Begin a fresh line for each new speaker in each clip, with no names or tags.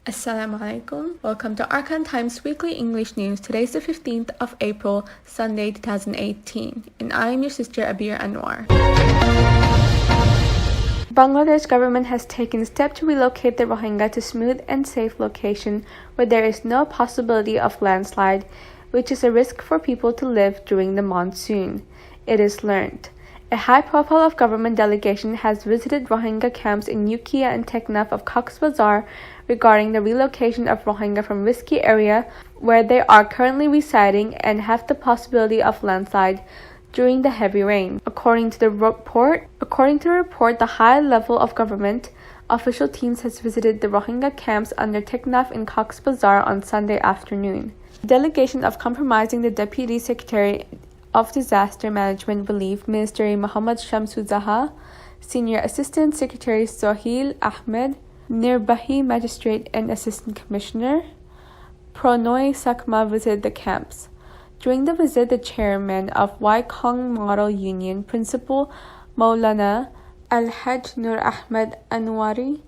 Assalamu alaikum. Welcome to Arakan Times Weekly English News. Today is the 15th of April, Sunday 2018, and I am your sister Abir Anwar. Bangladesh government has taken steps to relocate the Rohingya to smooth and safe location where there is no possibility of landslide, which is a risk for people to live during the monsoon. It is learned. A high-profile government delegation has visited Rohingya camps in Ukiah and Teknaf of Cox's Bazar regarding the relocation of Rohingya from risky area where they are currently residing and have the possibility of landslide during the heavy rain. According to the report, the high level of government official teams has visited the Rohingya camps under Teknaf in Cox's Bazar on Sunday afternoon. The delegation of comprising the Deputy Secretary of Disaster Management Relief Minister Muhammad Shamsuzaha, Senior Assistant Secretary Sohail Ahmed, Nirbahi Magistrate and Assistant Commissioner Pronoy Sakma visited the camps. During the visit, the chairman of Waikong Model Union, Principal Maulana Al-Hajj Nur Ahmed Anwari,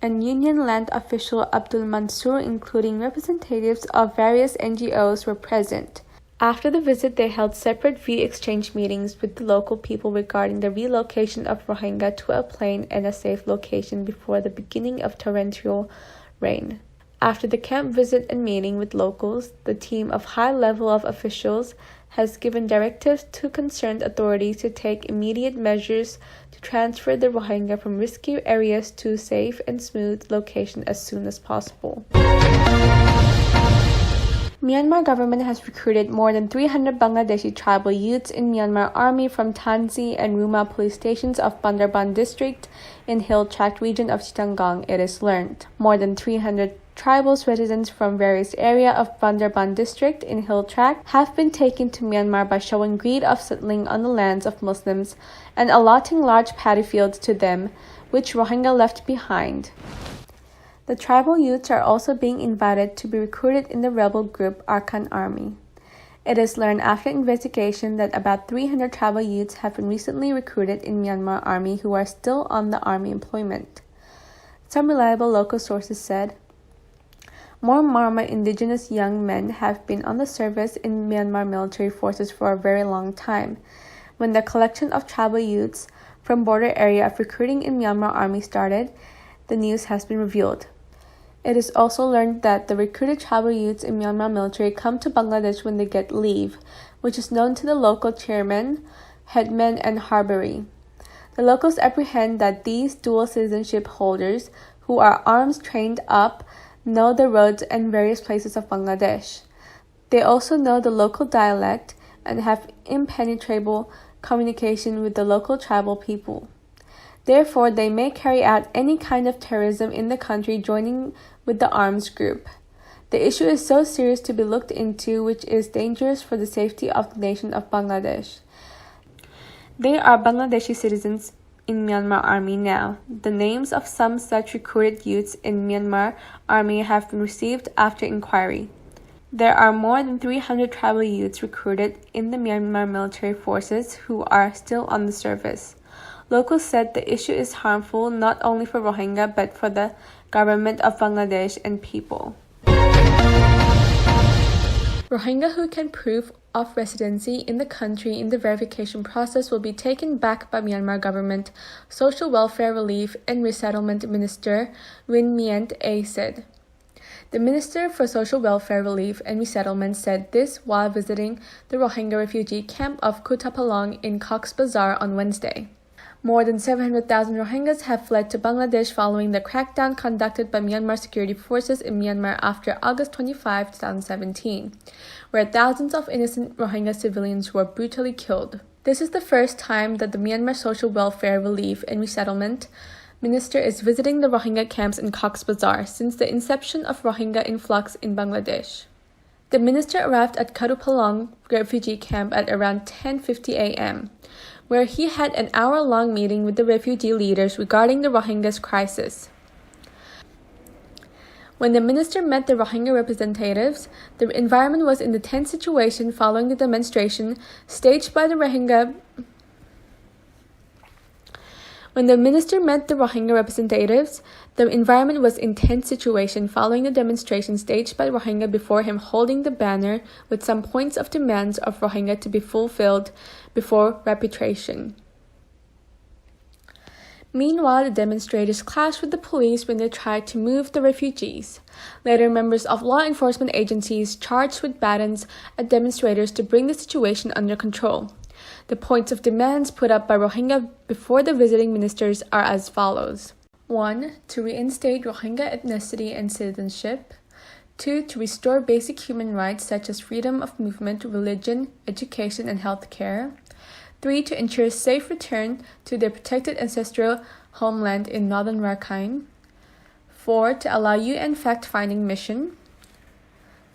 and union land official Abdul Mansour, including representatives of various NGOs, were present. After the visit, they held separate view exchange meetings with the local people regarding the relocation of Rohingya to a plain and a safe location before the beginning of torrential rain. After the camp visit and meeting with locals, the team of high-level officials has given directives to concerned authorities to take immediate measures to transfer the Rohingya from risky areas to a safe and smooth location as soon as possible. Myanmar government has recruited more than 300 Bangladeshi tribal youths in Myanmar army from Tansi and Ruma police stations of Bandarban district in Hill Tract region of Chittagong, it is learned. More than 300 tribal residents from various areas of Bandarban district in Hill Tract have been taken to Myanmar by showing greed of settling on the lands of Muslims and allotting large paddy fields to them, which Rohingya left behind. The tribal youths are also being invited to be recruited in the rebel group Arakan army. It is learned after investigation that about 300 tribal youths have been recently recruited in Myanmar army who are still on the army employment. Some reliable local sources said more Myanmar indigenous young men have been on the service in Myanmar military forces for a very long time. When the collection of tribal youths from border area of recruiting in Myanmar army started, the news has been revealed. It is also learned that the recruited tribal youths in Myanmar military come to Bangladesh when they get leave, which is known to the local chairman, headman, and harbouri. The locals apprehend that these dual citizenship holders, who are arms trained up, know the roads and various places of Bangladesh. They also know the local dialect and have impenetrable communication with the local tribal people. Therefore, they may carry out any kind of terrorism in the country joining with the arms group. The issue is so serious to be looked into, which is dangerous for the safety of the nation of Bangladesh. They are Bangladeshi citizens in Myanmar army now. The names of some such recruited youths in Myanmar army have been received after inquiry. There are more than 300 tribal youths recruited in the Myanmar military forces who are still on the service. Locals said the issue is harmful not only for Rohingya but for the government of Bangladesh and people. Rohingya who can prove of residency in the country in the verification process will be taken back by Myanmar government, Social Welfare Relief and Resettlement Minister Win Myint A said. The Minister for Social Welfare Relief and Resettlement said this while visiting the Rohingya refugee camp of Kutupalong in Cox's Bazar on Wednesday. More than 700,000 Rohingyas have fled to Bangladesh following the crackdown conducted by Myanmar security forces in Myanmar after August 25, 2017, where thousands of innocent Rohingya civilians were brutally killed. This is the first time that the Myanmar Social Welfare Relief and Resettlement Minister is visiting the Rohingya camps in Cox's Bazar since the inception of Rohingya influx in Bangladesh. The minister arrived at Kutupalong refugee camp at around 10:50 a.m., where he had an hour-long meeting with the refugee leaders regarding the Rohingyas crisis. When the minister met the Rohingya representatives, the environment was in a tense situation following the demonstration staged by the Rohingya When the minister met the Rohingya representatives, the environment was an intense situation following the demonstration staged by Rohingya before him holding the banner with some points of demands of Rohingya to be fulfilled before repatriation. Meanwhile, the demonstrators clashed with the police when they tried to move the refugees. Later, members of law enforcement agencies charged with batons at demonstrators to bring the situation under control. The points of demands put up by Rohingya before the visiting ministers are as follows. 1. To reinstate Rohingya ethnicity and citizenship. 2. To restore basic human rights such as freedom of movement, religion, education, and health care. 3. To ensure safe return to their protected ancestral homeland in northern Arakan. 4. To allow UN fact-finding mission.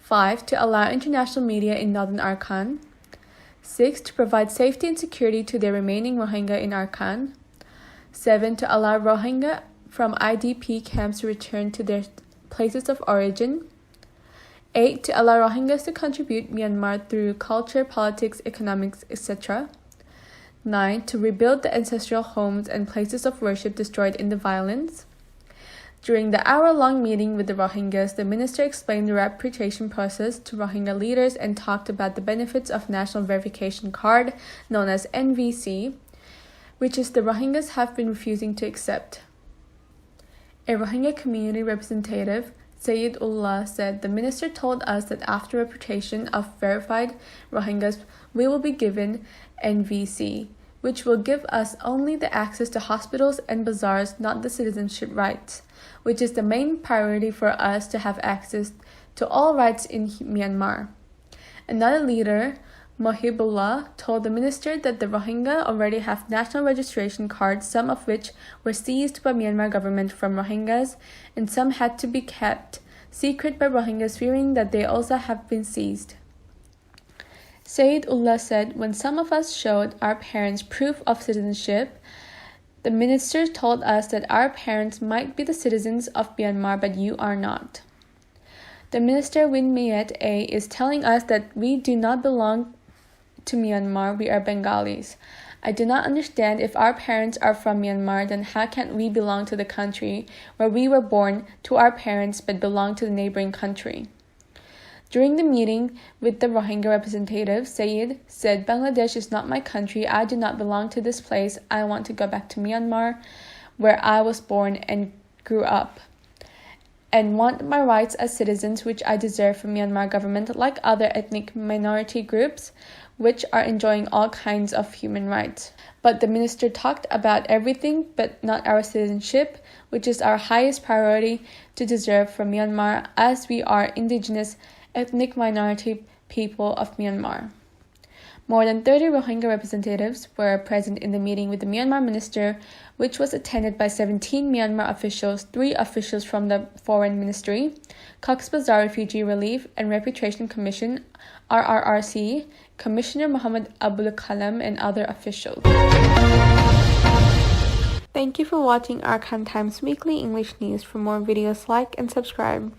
5. To allow international media in northern Arakan. 6. To provide safety and security to their remaining Rohingya in Arakan. 7. To allow Rohingya from IDP camps to return to their places of origin. 8. To allow Rohingyas to contribute Myanmar through culture, politics, economics, etc. 9. To rebuild the ancestral homes and places of worship destroyed in the violence. During the hour-long meeting with the Rohingyas, the minister explained the repatriation process to Rohingya leaders and talked about the benefits of National Verification Card, known as NVC, which is the Rohingyas have been refusing to accept. A Rohingya community representative, Sayyid Ullah, said, "The minister told us that after repatriation of verified Rohingyas, we will be given NVC, which will give us only the access to hospitals and bazaars, not the citizenship rights, which is the main priority for us to have access to all rights in Myanmar." Another leader, Mohibullah, told the minister that the Rohingya already have national registration cards, some of which were seized by Myanmar government from Rohingyas, and some had to be kept secret by Rohingyas fearing that they also have been seized. Sayyid Ullah said, "When some of us showed our parents proof of citizenship, the minister told us that our parents might be the citizens of Myanmar, but you are not. The minister Win Myat A is telling us that we do not belong to Myanmar, we are Bengalis. I do not understand if our parents are from Myanmar, then how can we belong to the country where we were born to our parents but belong to the neighboring country?" During the meeting with the Rohingya representative, Sayyid said, "Bangladesh is not my country. I do not belong to this place. I want to go back to Myanmar, where I was born and grew up, and want my rights as citizens, which I deserve from Myanmar government, like other ethnic minority groups, which are enjoying all kinds of human rights." But the minister talked about everything but not our citizenship, which is our highest priority to deserve from Myanmar, as we are indigenous ethnic minority people of Myanmar. More than 30 Rohingya representatives were present in the meeting with the Myanmar minister, which was attended by 17 Myanmar officials, 3 officials from the Foreign Ministry, Cox's Bazar Refugee Relief and Repatriation Commission, RRRC, Commissioner Muhammad Abul Kalam, and other officials. Thank you for watching Arakan Times Weekly English News. For more videos, like and subscribe.